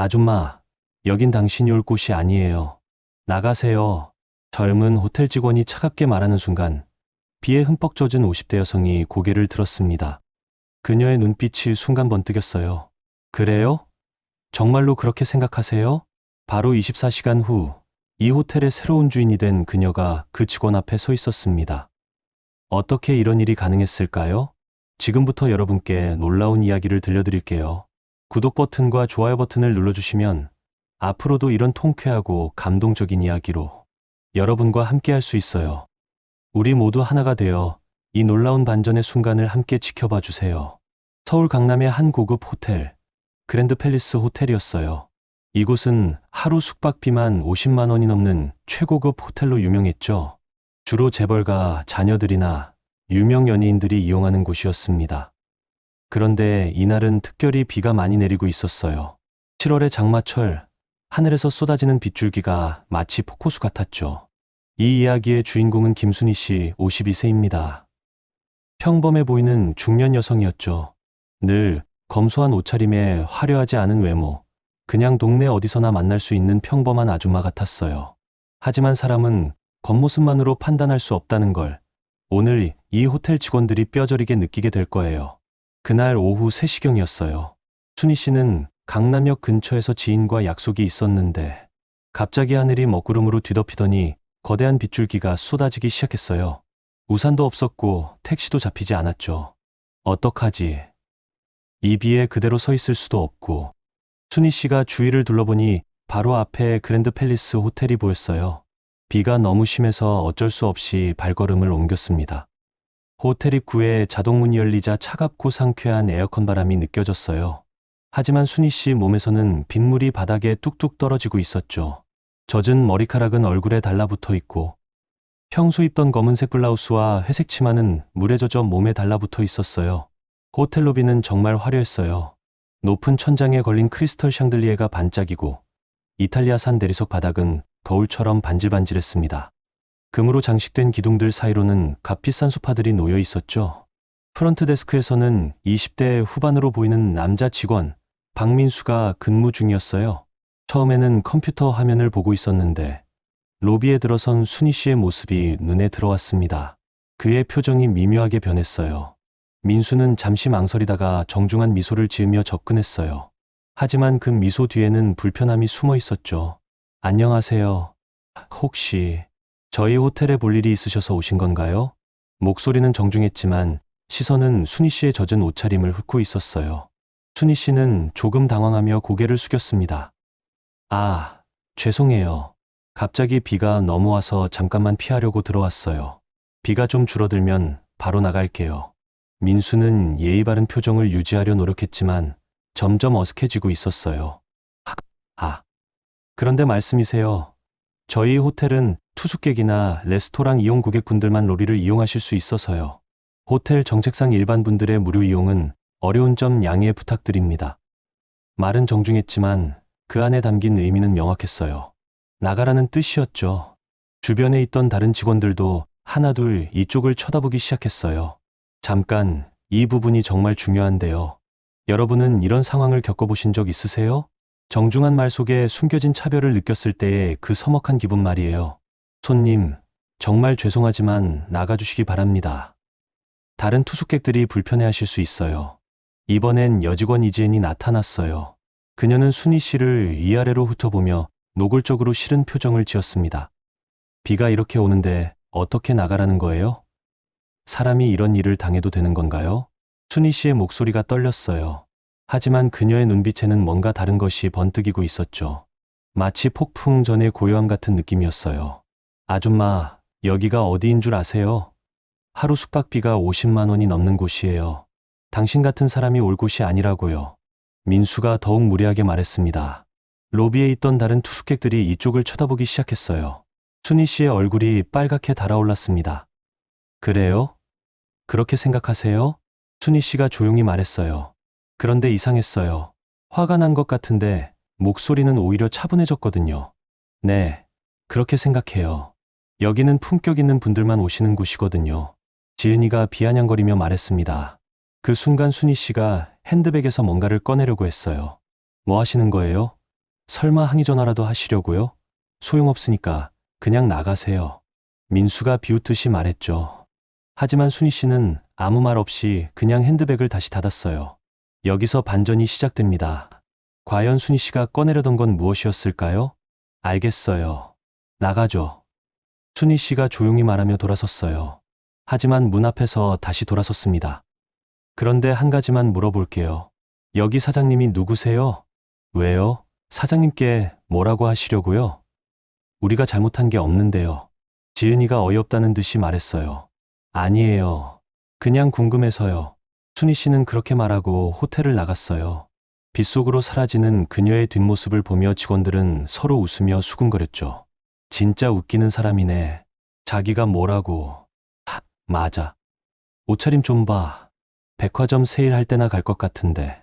아줌마, 여긴 당신이 올 곳이 아니에요. 나가세요. 젊은 호텔 직원이 차갑게 말하는 순간 비에 흠뻑 젖은 50대 여성이 고개를 들었습니다. 그녀의 눈빛이 순간 번뜩였어요. 그래요? 정말로 그렇게 생각하세요? 바로 24시간 후, 이 호텔의 새로운 주인이 된 그녀가 그 직원 앞에 서 있었습니다. 어떻게 이런 일이 가능했을까요? 지금부터 여러분께 놀라운 이야기를 들려드릴게요. 구독 버튼과 좋아요 버튼을 눌러주시면 앞으로도 이런 통쾌하고 감동적인 이야기로 여러분과 함께 할 수 있어요. 우리 모두 하나가 되어 이 놀라운 반전의 순간을 함께 지켜봐 주세요. 서울 강남의 한 고급 호텔, 그랜드 팰리스 호텔이었어요. 이곳은 하루 숙박비만 50만 원이 넘는 최고급 호텔로 유명했죠. 주로 재벌가 자녀들이나 유명 연예인들이 이용하는 곳이었습니다. 그런데 이날은 특별히 비가 많이 내리고 있었어요. 7월의 장마철, 하늘에서 쏟아지는 빗줄기가 마치 폭포수 같았죠. 이 이야기의 주인공은 김순희 씨 52세입니다. 평범해 보이는 중년 여성이었죠. 늘 검소한 옷차림에 화려하지 않은 외모, 그냥 동네 어디서나 만날 수 있는 평범한 아줌마 같았어요. 하지만 사람은 겉모습만으로 판단할 수 없다는 걸 오늘 이 호텔 직원들이 뼈저리게 느끼게 될 거예요. 그날 오후 3시경이었어요. 순희 씨는 강남역 근처에서 지인과 약속이 있었는데 갑자기 하늘이 먹구름으로 뒤덮이더니 거대한 빗줄기가 쏟아지기 시작했어요. 우산도 없었고 택시도 잡히지 않았죠. 어떡하지? 이 비에 그대로 서 있을 수도 없고. 순희 씨가 주위를 둘러보니 바로 앞에 그랜드 팰리스 호텔이 보였어요. 비가 너무 심해서 어쩔 수 없이 발걸음을 옮겼습니다. 호텔 입구에 자동문이 열리자 차갑고 상쾌한 에어컨 바람이 느껴졌어요. 하지만 순희 씨 몸에서는 빗물이 바닥에 뚝뚝 떨어지고 있었죠. 젖은 머리카락은 얼굴에 달라붙어 있고 평소 입던 검은색 블라우스와 회색 치마는 물에 젖어 몸에 달라붙어 있었어요. 호텔 로비는 정말 화려했어요. 높은 천장에 걸린 크리스털 샹들리에가 반짝이고 이탈리아산 대리석 바닥은 거울처럼 반질반질했습니다. 금으로 장식된 기둥들 사이로는 값비싼 소파들이 놓여 있었죠. 프런트 데스크에서는 20대 후반으로 보이는 남자 직원 박민수가 근무 중이었어요. 처음에는 컴퓨터 화면을 보고 있었는데 로비에 들어선 순희 씨의 모습이 눈에 들어왔습니다. 그의 표정이 미묘하게 변했어요. 민수는 잠시 망설이다가 정중한 미소를 지으며 접근했어요. 하지만 그 미소 뒤에는 불편함이 숨어 있었죠. 안녕하세요. 혹시 저희 호텔에 볼 일이 있으셔서 오신 건가요? 목소리는 정중했지만 시선은 순희 씨의 젖은 옷차림을 훑고 있었어요. 순희 씨는 조금 당황하며 고개를 숙였습니다. 아, 죄송해요. 갑자기 비가 너무 와서 잠깐만 피하려고 들어왔어요. 비가 좀 줄어들면 바로 나갈게요. 민수는 예의 바른 표정을 유지하려 노력했지만 점점 어색해지고 있었어요. 그런데 말씀이세요. 저희 호텔은 투숙객이나 레스토랑 이용 고객분들만 로비를 이용하실 수 있어서요. 호텔 정책상 일반 분들의 무료 이용은 어려운 점 양해 부탁드립니다. 말은 정중했지만 그 안에 담긴 의미는 명확했어요. 나가라는 뜻이었죠. 주변에 있던 다른 직원들도 하나둘 이쪽을 쳐다보기 시작했어요. 잠깐, 이 부분이 정말 중요한데요. 여러분은 이런 상황을 겪어보신 적 있으세요? 정중한 말 속에 숨겨진 차별을 느꼈을 때의 그 서먹한 기분 말이에요. 손님, 정말 죄송하지만 나가주시기 바랍니다. 다른 투숙객들이 불편해하실 수 있어요. 이번엔 여직원 이지은이 나타났어요. 그녀는 순희 씨를 위아래로 훑어보며 노골적으로 싫은 표정을 지었습니다. 비가 이렇게 오는데 어떻게 나가라는 거예요? 사람이 이런 일을 당해도 되는 건가요? 순희 씨의 목소리가 떨렸어요. 하지만 그녀의 눈빛에는 뭔가 다른 것이 번뜩이고 있었죠. 마치 폭풍 전의 고요함 같은 느낌이었어요. 아줌마, 여기가 어디인 줄 아세요? 하루 숙박비가 50만 원이 넘는 곳이에요. 당신 같은 사람이 올 곳이 아니라고요. 민수가 더욱 무례하게 말했습니다. 로비에 있던 다른 투숙객들이 이쪽을 쳐다보기 시작했어요. 순희 씨의 얼굴이 빨갛게 달아올랐습니다. 그래요? 그렇게 생각하세요? 순희 씨가 조용히 말했어요. 그런데 이상했어요. 화가 난 것 같은데 목소리는 오히려 차분해졌거든요. 네, 그렇게 생각해요. 여기는 품격 있는 분들만 오시는 곳이거든요. 지은이가 비아냥거리며 말했습니다. 그 순간 순희 씨가 핸드백에서 뭔가를 꺼내려고 했어요. 뭐 하시는 거예요? 설마 항의 전화라도 하시려고요? 소용없으니까 그냥 나가세요. 민수가 비웃듯이 말했죠. 하지만 순희 씨는 아무 말 없이 그냥 핸드백을 다시 닫았어요. 여기서 반전이 시작됩니다. 과연 순희 씨가 꺼내려던 건 무엇이었을까요? 알겠어요. 나가죠. 순희 씨가 조용히 말하며 돌아섰어요. 하지만 문 앞에서 다시 돌아섰습니다. 그런데 한 가지만 물어볼게요. 여기 사장님이 누구세요? 왜요? 사장님께 뭐라고 하시려고요? 우리가 잘못한 게 없는데요. 지은이가 어이없다는 듯이 말했어요. 아니에요. 그냥 궁금해서요. 순희 씨는 그렇게 말하고 호텔을 나갔어요. 빗속으로 사라지는 그녀의 뒷모습을 보며 직원들은 서로 웃으며 수군거렸죠. 진짜 웃기는 사람이네. 자기가 뭐라고. 맞아. 옷차림 좀 봐. 백화점 세일할 때나 갈 것 같은데.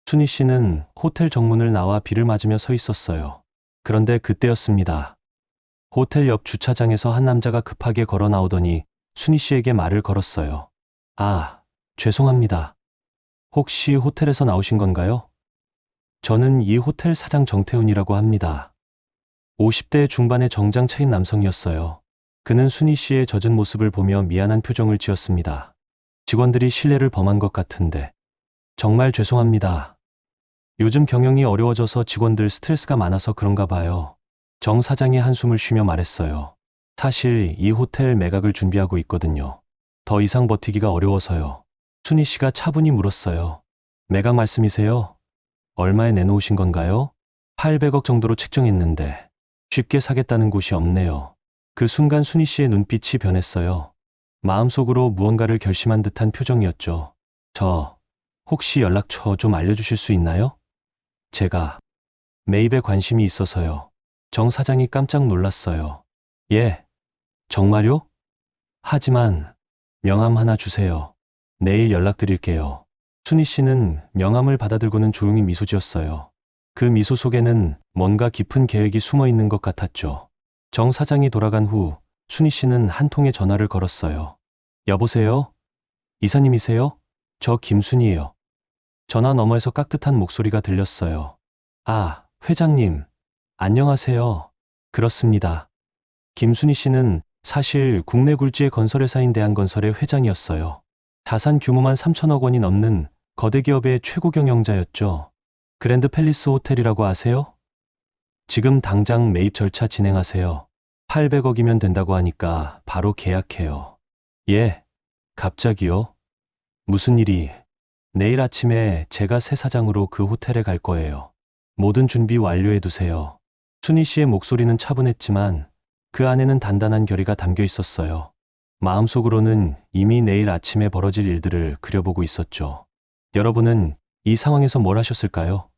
순희 씨는 호텔 정문을 나와 비를 맞으며 서 있었어요. 그런데 그때였습니다. 호텔 옆 주차장에서 한 남자가 급하게 걸어 나오더니 순희 씨에게 말을 걸었어요. 아, 죄송합니다. 혹시 호텔에서 나오신 건가요? 저는 이 호텔 사장 정태훈이라고 합니다. 50대 중반의 정장 차림 남성이었어요. 그는 순희 씨의 젖은 모습을 보며 미안한 표정을 지었습니다. 직원들이 실례를 범한 것 같은데. 정말 죄송합니다. 요즘 경영이 어려워져서 직원들 스트레스가 많아서 그런가 봐요. 정 사장이 한숨을 쉬며 말했어요. 사실 이 호텔 매각을 준비하고 있거든요. 더 이상 버티기가 어려워서요. 순희 씨가 차분히 물었어요. 매각 말씀이세요? 얼마에 내놓으신 건가요? 800억 정도로 책정했는데 쉽게 사겠다는 곳이 없네요. 그 순간 순희 씨의 눈빛이 변했어요. 마음속으로 무언가를 결심한 듯한 표정이었죠. 혹시 연락처 좀 알려주실 수 있나요? 제가 매입에 관심이 있어서요. 정 사장이 깜짝 놀랐어요. 예, 정말요? 하지만 명함 하나 주세요. 내일 연락드릴게요. 순희 씨는 명함을 받아들고는 조용히 미소 지었어요. 그 미소 속에는 뭔가 깊은 계획이 숨어 있는 것 같았죠. 정 사장이 돌아간 후 순희 씨는 한 통의 전화를 걸었어요. 여보세요? 이사님이세요? 저 김순희예요. 전화 너머에서 깍듯한 목소리가 들렸어요. 아, 회장님. 안녕하세요. 그렇습니다. 김순희 씨는 사실 국내 굴지의 건설회사인 대한건설의 회장이었어요. 자산 규모만 3천억 원이 넘는 거대 기업의 최고 경영자였죠. 그랜드 팰리스 호텔이라고 아세요? 지금 당장 매입 절차 진행하세요. 800억이면 된다고 하니까 바로 계약해요. 예, 갑자기요? 무슨 일이? 내일 아침에 제가 새 사장으로 그 호텔에 갈 거예요. 모든 준비 완료해 두세요. 순희 씨의 목소리는 차분했지만 그 안에는 단단한 결의가 담겨 있었어요. 마음속으로는 이미 내일 아침에 벌어질 일들을 그려보고 있었죠. 여러분은 이 상황에서 뭘 하셨을까요?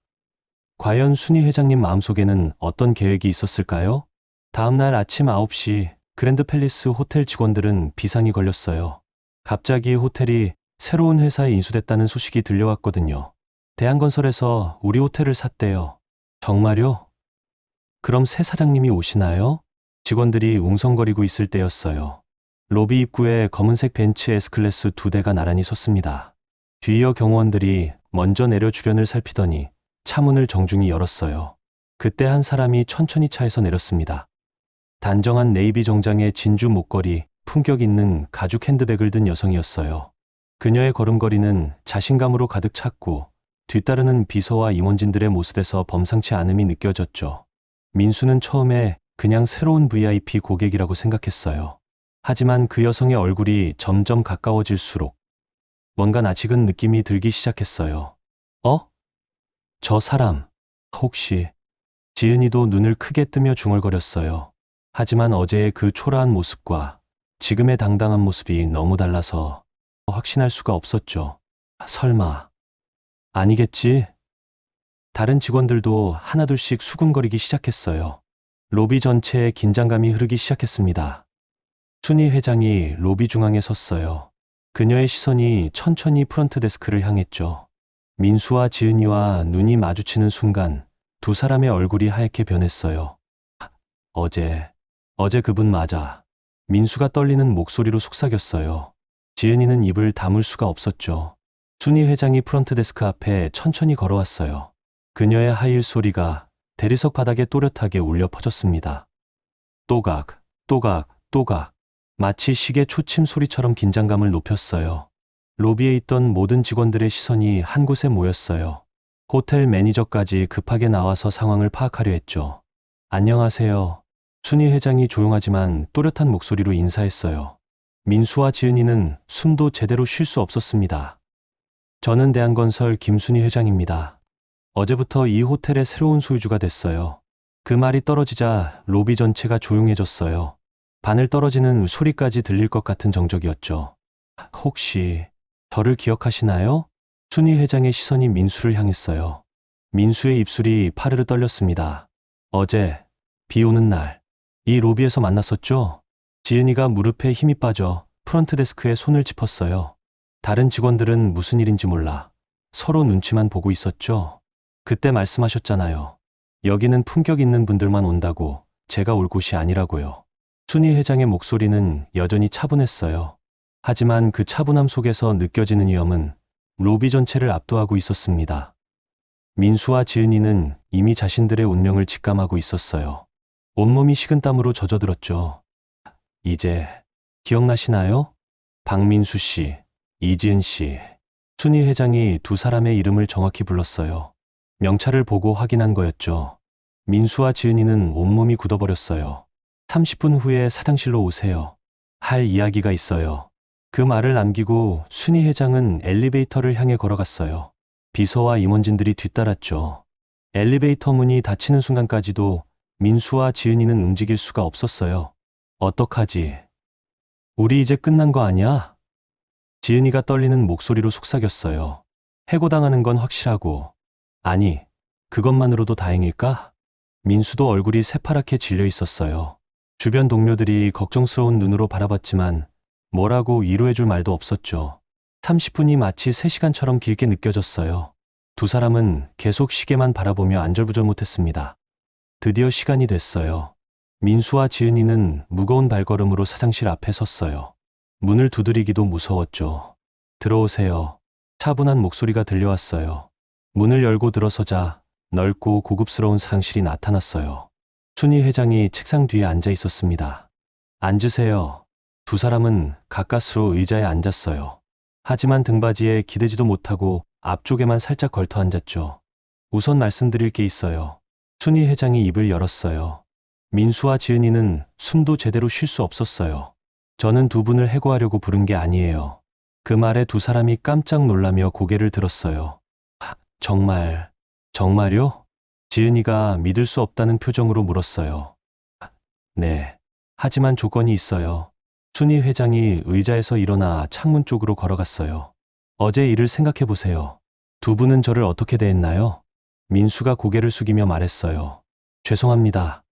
과연 순희 회장님 마음속에는 어떤 계획이 있었을까요? 다음 날 아침 9시 그랜드 팰리스 호텔 직원들은 비상이 걸렸어요. 갑자기 호텔이 새로운 회사에 인수됐다는 소식이 들려왔거든요. 대한건설에서 우리 호텔을 샀대요. 정말요? 그럼 새 사장님이 오시나요? 직원들이 웅성거리고 있을 때였어요. 로비 입구에 검은색 벤츠 S클래스 2대가 나란히 섰습니다. 뒤이어 경호원들이 먼저 내려 주변을 살피더니 차문을 정중히 열었어요. 그때 한 사람이 천천히 차에서 내렸습니다. 단정한 네이비 정장에 진주 목걸이, 품격 있는 가죽 핸드백을 든 여성이었어요. 그녀의 걸음걸이는 자신감으로 가득 찼고 뒤따르는 비서와 임원진들의 모습에서 범상치 않음이 느껴졌죠. 민수는 처음에 그냥 새로운 VIP 고객이라고 생각했어요. 하지만 그 여성의 얼굴이 점점 가까워질수록 뭔가 낯익은 느낌이 들기 시작했어요. 저 사람, 혹시... 지은이도 눈을 크게 뜨며 중얼거렸어요. 하지만 어제의 그 초라한 모습과 지금의 당당한 모습이 너무 달라서 확신할 수가 없었죠. 설마... 아니겠지? 다른 직원들도 하나둘씩 수군거리기 시작했어요. 로비 전체에 긴장감이 흐르기 시작했습니다. 순희 회장이 로비 중앙에 섰어요. 그녀의 시선이 천천히 프런트 데스크를 향했죠. 민수와 지은이와 눈이 마주치는 순간 두 사람의 얼굴이 하얗게 변했어요. 어제 그분 맞아. 민수가 떨리는 목소리로 속삭였어요. 지은이는 입을 다물 수가 없었죠. 순희 회장이 프런트 데스크 앞에 천천히 걸어왔어요. 그녀의 하이힐 소리가 대리석 바닥에 또렷하게 울려 퍼졌습니다. 또각, 또각, 또각. 마치 시계 초침 소리처럼 긴장감을 높였어요. 로비에 있던 모든 직원들의 시선이 한 곳에 모였어요. 호텔 매니저까지 급하게 나와서 상황을 파악하려 했죠. 안녕하세요. 순희 회장이 조용하지만 또렷한 목소리로 인사했어요. 민수와 지은이는 숨도 제대로 쉴 수 없었습니다. 저는 대한건설 김순희 회장입니다. 어제부터 이 호텔의 새로운 소유주가 됐어요. 그 말이 떨어지자 로비 전체가 조용해졌어요. 바늘 떨어지는 소리까지 들릴 것 같은 정적이었죠. 혹시 저를 기억하시나요? 순희 회장의 시선이 민수를 향했어요. 민수의 입술이 파르르 떨렸습니다. 어제 비 오는 날 이 로비에서 만났었죠? 지은이가 무릎에 힘이 빠져 프런트 데스크에 손을 짚었어요. 다른 직원들은 무슨 일인지 몰라 서로 눈치만 보고 있었죠. 그때 말씀하셨잖아요. 여기는 품격 있는 분들만 온다고, 제가 올 곳이 아니라고요. 순희 회장의 목소리는 여전히 차분했어요. 하지만 그 차분함 속에서 느껴지는 위험은 로비 전체를 압도하고 있었습니다. 민수와 지은이는 이미 자신들의 운명을 직감하고 있었어요. 온몸이 식은땀으로 젖어들었죠. 이제 기억나시나요? 박민수 씨, 이지은 씨. 순희 회장이 두 사람의 이름을 정확히 불렀어요. 명찰을 보고 확인한 거였죠. 민수와 지은이는 온몸이 굳어버렸어요. 30분 후에 사장실로 오세요. 할 이야기가 있어요. 그 말을 남기고 순희 회장은 엘리베이터를 향해 걸어갔어요. 비서와 임원진들이 뒤따랐죠. 엘리베이터 문이 닫히는 순간까지도 민수와 지은이는 움직일 수가 없었어요. 어떡하지? 우리 이제 끝난 거 아니야? 지은이가 떨리는 목소리로 속삭였어요. 해고당하는 건 확실하고. 아니, 그것만으로도 다행일까? 민수도 얼굴이 새파랗게 질려 있었어요. 주변 동료들이 걱정스러운 눈으로 바라봤지만 뭐라고 위로해줄 말도 없었죠. 30분이 마치 3시간처럼 길게 느껴졌어요. 두 사람은 계속 시계만 바라보며 안절부절 못했습니다. 드디어 시간이 됐어요. 민수와 지은이는 무거운 발걸음으로 사장실 앞에 섰어요. 문을 두드리기도 무서웠죠. 들어오세요. 차분한 목소리가 들려왔어요. 문을 열고 들어서자 넓고 고급스러운 사장실이 나타났어요. 순희 회장이 책상 뒤에 앉아 있었습니다. 앉으세요. 두 사람은 가까스로 의자에 앉았어요. 하지만 등받이에 기대지도 못하고 앞쪽에만 살짝 걸터 앉았죠. 우선 말씀드릴 게 있어요. 순희 회장이 입을 열었어요. 민수와 지은이는 숨도 제대로 쉴 수 없었어요. 저는 두 분을 해고하려고 부른 게 아니에요. 그 말에 두 사람이 깜짝 놀라며 고개를 들었어요. 정말요? 지은이가 믿을 수 없다는 표정으로 물었어요. 네. 하지만 조건이 있어요. 순희 회장이 의자에서 일어나 창문 쪽으로 걸어갔어요. 어제 일을 생각해 보세요. 두 분은 저를 어떻게 대했나요? 민수가 고개를 숙이며 말했어요. 죄송합니다.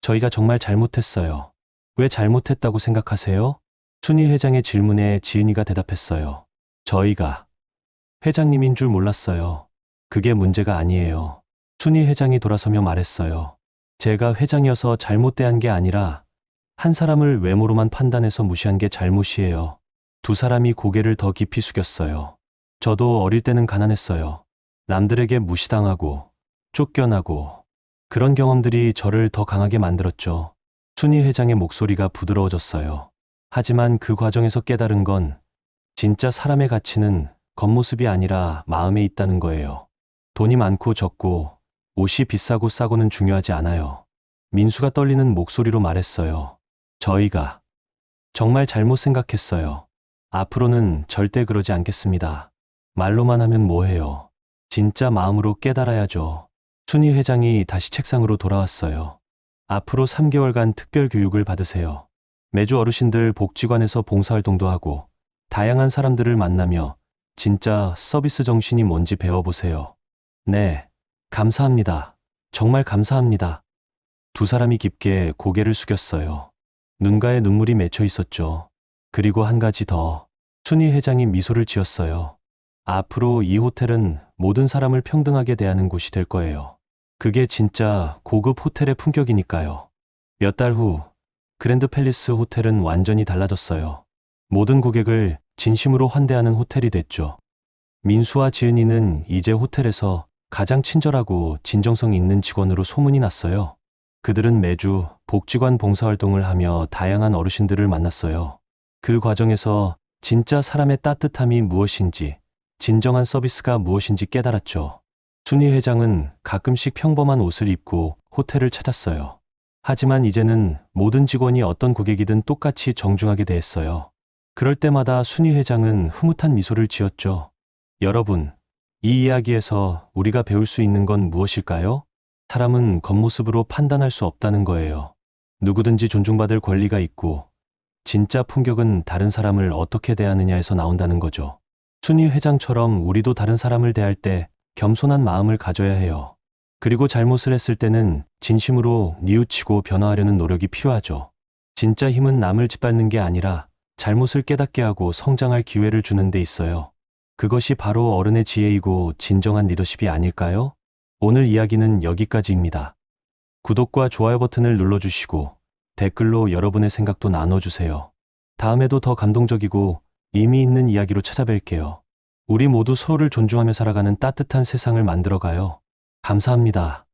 저희가 정말 잘못했어요. 왜 잘못했다고 생각하세요? 순희 회장의 질문에 지은이가 대답했어요. 저희가 회장님인 줄 몰랐어요. 그게 문제가 아니에요. 순희 회장이 돌아서며 말했어요. 제가 회장이어서 잘못 대한 게 아니라 한 사람을 외모로만 판단해서 무시한 게 잘못이에요. 두 사람이 고개를 더 깊이 숙였어요. 저도 어릴 때는 가난했어요. 남들에게 무시당하고 쫓겨나고 그런 경험들이 저를 더 강하게 만들었죠. 순희 회장의 목소리가 부드러워졌어요. 하지만 그 과정에서 깨달은 건 진짜 사람의 가치는 겉모습이 아니라 마음에 있다는 거예요. 돈이 많고 적고 옷이 비싸고 싸고는 중요하지 않아요. 민수가 떨리는 목소리로 말했어요. 저희가 정말 잘못 생각했어요. 앞으로는 절대 그러지 않겠습니다. 말로만 하면 뭐해요. 진짜 마음으로 깨달아야죠. 순희 회장이 다시 책상으로 돌아왔어요. 앞으로 3개월간 특별 교육을 받으세요. 매주 어르신들 복지관에서 봉사활동도 하고 다양한 사람들을 만나며 진짜 서비스 정신이 뭔지 배워보세요. 네, 감사합니다. 정말 감사합니다. 두 사람이 깊게 고개를 숙였어요. 눈가에 눈물이 맺혀 있었죠. 그리고 한 가지 더. 순희 회장이 미소를 지었어요. 앞으로 이 호텔은 모든 사람을 평등하게 대하는 곳이 될 거예요. 그게 진짜 고급 호텔의 품격이니까요. 몇 달 후 그랜드 팰리스 호텔은 완전히 달라졌어요. 모든 고객을 진심으로 환대하는 호텔이 됐죠. 민수와 지은이는 이제 호텔에서 가장 친절하고 진정성 있는 직원으로 소문이 났어요. 그들은 매주 복지관 봉사활동을 하며 다양한 어르신들을 만났어요. 그 과정에서 진짜 사람의 따뜻함이 무엇인지, 진정한 서비스가 무엇인지 깨달았죠. 순희 회장은 가끔씩 평범한 옷을 입고 호텔을 찾았어요. 하지만 이제는 모든 직원이 어떤 고객이든 똑같이 정중하게 대했어요. 그럴 때마다 순희 회장은 흐뭇한 미소를 지었죠. 여러분, 이 이야기에서 우리가 배울 수 있는 건 무엇일까요? 사람은 겉모습으로 판단할 수 없다는 거예요. 누구든지 존중받을 권리가 있고, 진짜 품격은 다른 사람을 어떻게 대하느냐에서 나온다는 거죠. 순희 회장처럼 우리도 다른 사람을 대할 때 겸손한 마음을 가져야 해요. 그리고 잘못을 했을 때는 진심으로 뉘우치고 변화하려는 노력이 필요하죠. 진짜 힘은 남을 짓밟는 게 아니라 잘못을 깨닫게 하고 성장할 기회를 주는 데 있어요. 그것이 바로 어른의 지혜이고 진정한 리더십이 아닐까요? 오늘 이야기는 여기까지입니다. 구독과 좋아요 버튼을 눌러주시고 댓글로 여러분의 생각도 나눠주세요. 다음에도 더 감동적이고 의미 있는 이야기로 찾아뵐게요. 우리 모두 서로를 존중하며 살아가는 따뜻한 세상을 만들어가요. 감사합니다.